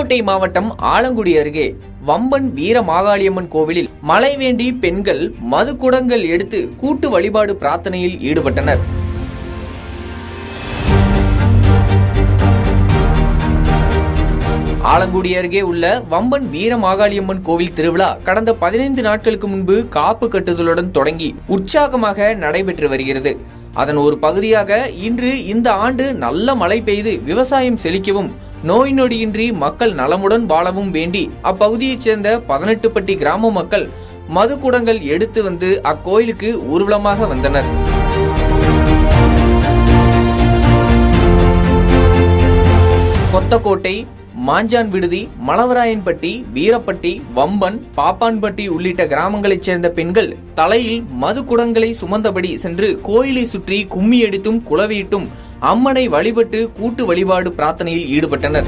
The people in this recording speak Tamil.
புதுக்கோட்டை மாவட்டம் ஆலங்குடி அருகே வம்பன் வீர மாகாளியம்மன் கோவிலில் மழை வேண்டி பெண்கள் மதுக்குடங்கள் எடுத்து கூட்டு வழிபாடு பிரார்த்தனையில் ஈடுபட்டனர். ஆலங்குடி அருகே உள்ள வம்பன் வீர மாகாளியம்மன் கோவில் திருவிழா கடந்த 15 நாட்களுக்கு முன்பு காப்பு கட்டுதலுடன் தொடங்கி உற்சாகமாக நடைபெற்று வருகிறது. அதன் ஒரு பகுதியாக இன்று இந்த ஆண்டு நல்ல மழை பெய்து விவசாயம் செழிக்கவும் நோய் நொடியின்றி மக்கள் நலமுடன் வாழவும் வேண்டி அப்பகுதியைச் சேர்ந்த 18 பட்டி கிராம மக்கள் மதுக்குடங்கள் எடுத்து வந்து அக்கோயிலுக்கு ஊர்வலமாக வந்தனர். கொத்தக்கோட்டை, மாஞ்சான் விடுதி, மலவராயன்பட்டி, வீரப்பட்டி, வம்பன், பாப்பான்பட்டி உள்ளிட்ட கிராமங்களைச் சேர்ந்த பெண்கள் தலையில் மது குடங்களை சுமந்தபடி சென்று கோயிலை சுற்றி கும்மி அடித்தும் குளவியிட்டும் அம்மனை வழிபட்டு கூட்டு வழிபாடு பிரார்த்தனையில் ஈடுபட்டனர்.